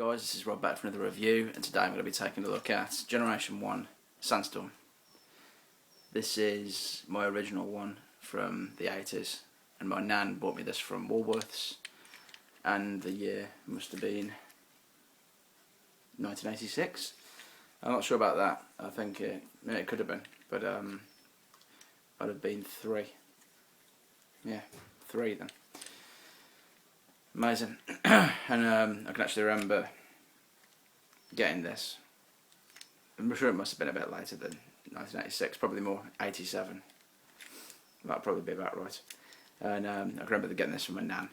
guys, this is Rob back for another review, and today I'm going to be taking a look at Generation 1 Sandstorm. This is my original one from the 80s, and my nan bought me this from Woolworths, and the year must have been 1986. I'm not sure about that. I think it could have been, but I'd have been 3. Yeah, 3 then. Amazing. And I can actually remember getting this. I'm sure it must have been a bit later than 1986, probably more 87. That'd probably be about right. And I can remember getting this from my nan,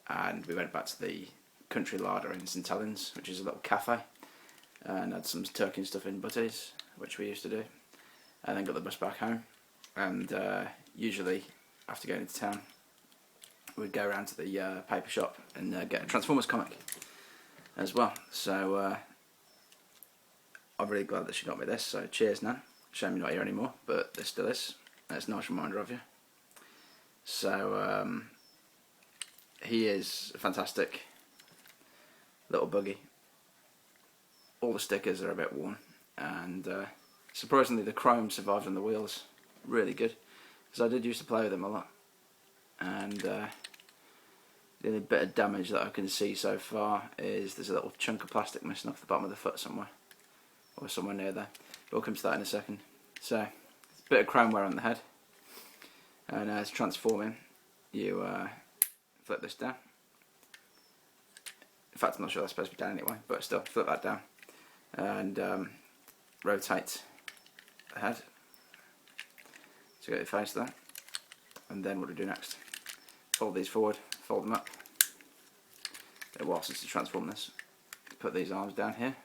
and we went back to the country larder in St Helens, which is a little cafe, and had some turkey and stuff in butties, which we used to do, and then got the bus back home. And usually after going into town, we'd go around to the paper shop and get a Transformers comic as well. So I'm really glad that she got me this, so cheers Nan. Shame you're not here anymore, but this still is. It's a nice reminder of you. So he is a fantastic little buggy. All the stickers are a bit worn, and surprisingly the chrome survived on the wheels really good, because I did used to play with them a lot. And the only bit of damage that I can see so far is there's a little chunk of plastic missing off the bottom of the foot somewhere, or somewhere near there. We'll come to that in a second. So, a bit of chrome wear on the head, and as transforming, you flip this down. In fact, I'm not sure that's supposed to be down anyway, but still, flip that down, and rotate the head to get your face there. And then what do we do next? Fold these forward, fold them up. Been a while since I transformed this. Put these arms down here.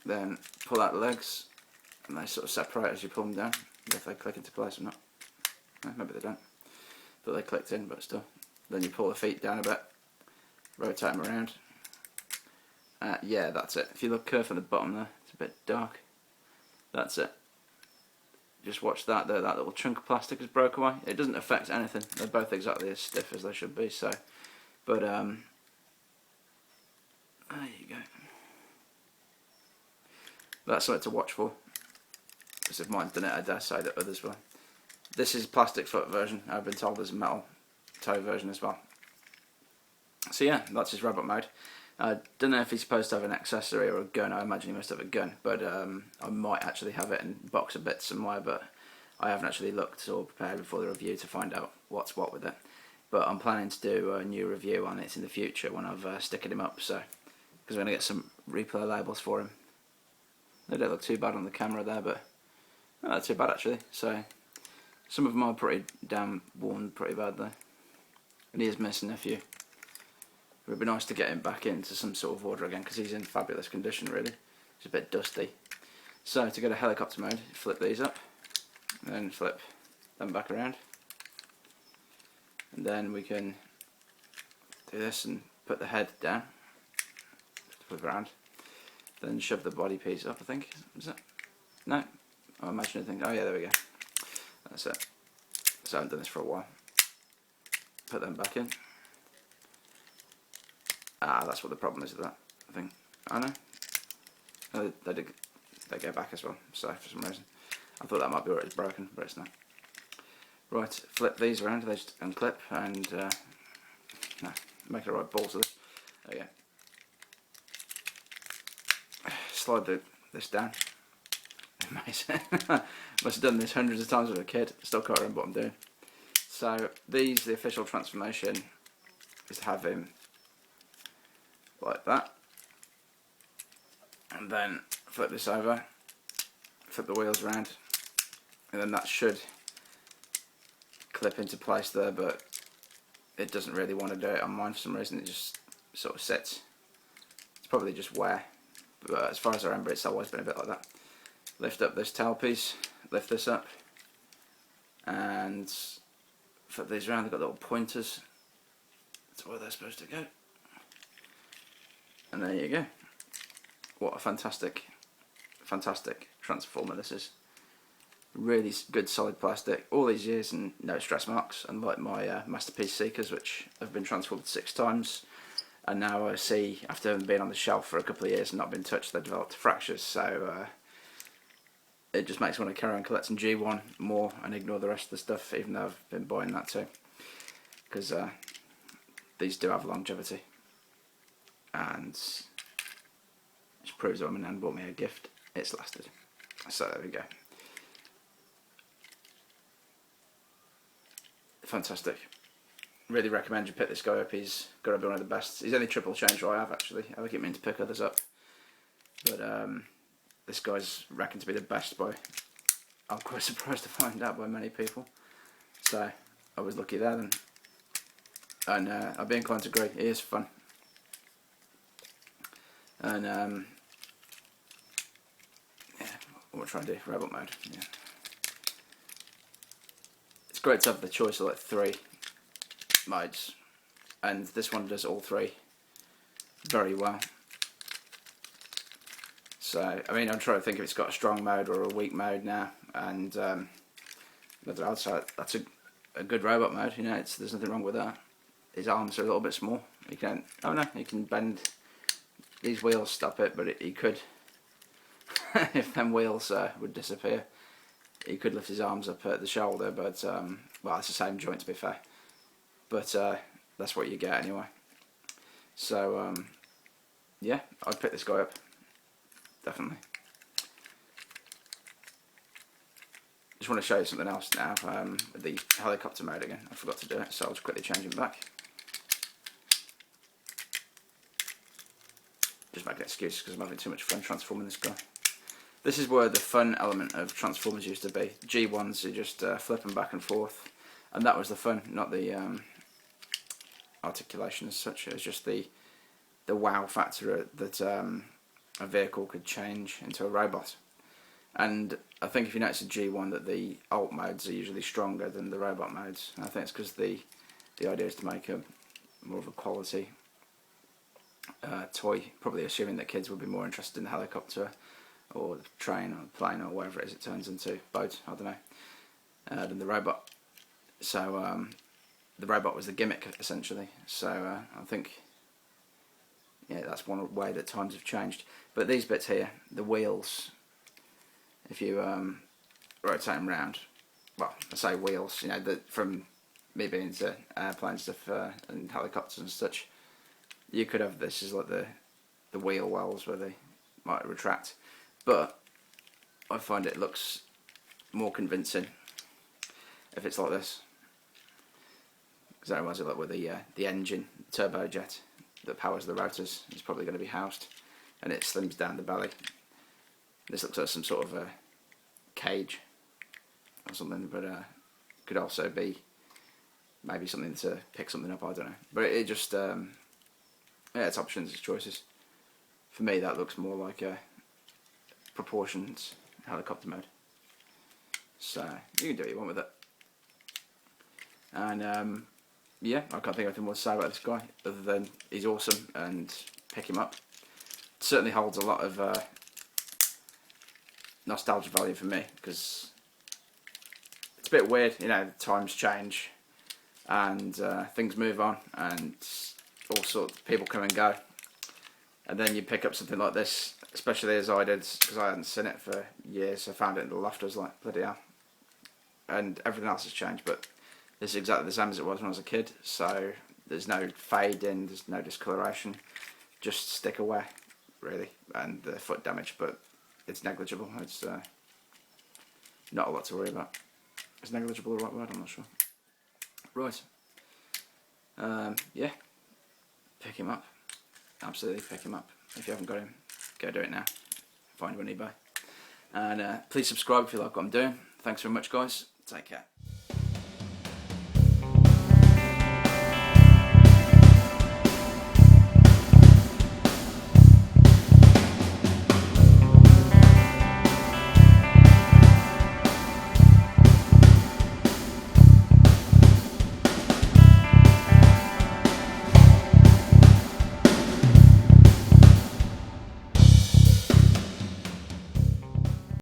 Then pull out the legs, and they sort of separate as you pull them down. If they click into place or not. Maybe they don't. But they clicked in, but still. Then you pull the feet down a bit, rotate them around. Yeah, that's it. If you look curved from the bottom there, it's a bit dark. That's it. Just watch that there, that little chunk of plastic has broke away. It doesn't affect anything. They're both exactly as stiff as they should be, so. But, there you go. That's something to watch for. Because if mine's done it, I dare say that others will. This is a plastic foot version. I've been told there's a metal toe version as well. So yeah, that's his robot mode. I don't know if he's supposed to have an accessory or a gun. I imagine he must have a gun, but I might actually have it in a box of bits somewhere, but I haven't actually looked or prepared before the review to find out what's what with it. But I'm planning to do a new review on it in the future when I've sticking him up, so, because I'm going to get some replay labels for him. They don't look too bad on the camera there, but not too bad actually. So some of them are pretty damn worn pretty bad though, and he is missing a few. It would be nice to get him back into some sort of order again, because he's in fabulous condition really. He's a bit dusty. So to go to helicopter mode, flip these up, and then flip them back around. And then we can do this and put the head down, flip around. Then shove the body piece up, I think. Is it? No? I'm imagining anything. Oh yeah, there we go. That's it. So I haven't done this for a while. Put them back in. Ah, that's what the problem is with that, I think. I know. Oh, they go back as well, so for some reason. I thought that might be where it's broken, but it's not. Right, flip these around, they just unclip, and no, make it right balls of this. There you go. Slide this down. Amazing. Must have done this hundreds of times as a kid, still can't remember what I'm doing. So, the official transformation is to have him like that, and then flip this over, flip the wheels around, and then that should clip into place there, but it doesn't really want to do it on mine for some reason. It just sort of sits. It's probably just wear, but as far as I remember, it's always been a bit like that. Lift up this tail piece, lift this up, and flip these around. They've got little pointers. That's where they're supposed to go. And there you go. What a fantastic, fantastic transformer this is. Really good solid plastic. All these years and no stress marks, unlike my Masterpiece Seekers, which have been transformed 6 times. And now I see, after having been on the shelf for a couple of years and not been touched, they've developed fractures. So it just makes me want to carry on collecting G1 more and ignore the rest of the stuff, even though I've been buying that too. Because these do have longevity. And it proves that when my nan bought me a gift, it's lasted. So there we go. Fantastic. Really recommend you pick this guy up. He's got to be one of the best. He's only triple changer I have, actually. I keep meaning to pick others up. But this guy's reckoned to be the best by, I'm quite surprised to find out, by many people. So I was lucky there then. And I'd be inclined to agree. He is fun. And yeah, what we're trying to do, robot mode. Yeah. It's great to have the choice of like 3 modes, and this one does all 3 very well. So I mean, I'm trying to think if it's got a strong mode or a weak mode now, and so that's a good robot mode. You know, there's nothing wrong with that. His arms are a little bit small. You can he can bend. These wheels stop it, but he could if them wheels would disappear. He could lift his arms up at the shoulder, but well, it's the same joint to be fair. But that's what you get anyway. So yeah, I'd pick this guy up, definitely. Just want to show you something else now, with the helicopter mode again. I forgot to do it, so I'll just quickly change him back. Just make an excuse because I'm having too much fun transforming this guy. This is where the fun element of Transformers used to be. G1s, you just flip them back and forth, and that was the fun, not the articulation as such. It was just the wow factor that a vehicle could change into a robot. And I think if you notice in G1 that the alt modes are usually stronger than the robot modes. And I think it's because the idea is to make a more of a quality toy, probably assuming that kids would be more interested in the helicopter or the train or the plane or whatever it is it turns into, boat, I don't know, than the robot. So the robot was the gimmick essentially. So I think, yeah, that's one way that times have changed. But these bits here, the wheels, if you rotate them round, well, I say wheels, you know, from me being into airplanes stuff and helicopters and such, you could have this as like the wheel wells where they might retract. But I find it looks more convincing if it's like this, because that reminds me like with the engine, turbojet that powers the rotors is probably going to be housed, and it slims down the belly. This looks like some sort of a cage or something, but could also be maybe something to pick something up, I don't know. But it just, yeah, it's options, it's choices. For me that looks more like a proportions helicopter mode. So you can do what you want with it. And yeah, I can't think of anything more to say about this guy other than he's awesome and pick him up. It certainly holds a lot of nostalgia value for me, because it's a bit weird, you know, times change and things move on and all sorts of people come and go, and then you pick up something like this, especially as I did, because I hadn't seen it for years. I found it in the loft, I was like, bloody hell. And everything else has changed, but this is exactly the same as it was when I was a kid, so there's no fade in, there's no discoloration, just stick away really, and the foot damage, but it's negligible. It's not a lot to worry about. Is negligible the right word? I'm not sure. Right. Yeah, pick him up. Absolutely pick him up. If you haven't got him, go do it now. Find him on eBay. And please subscribe if you like what I'm doing. Thanks very much, guys. Take care.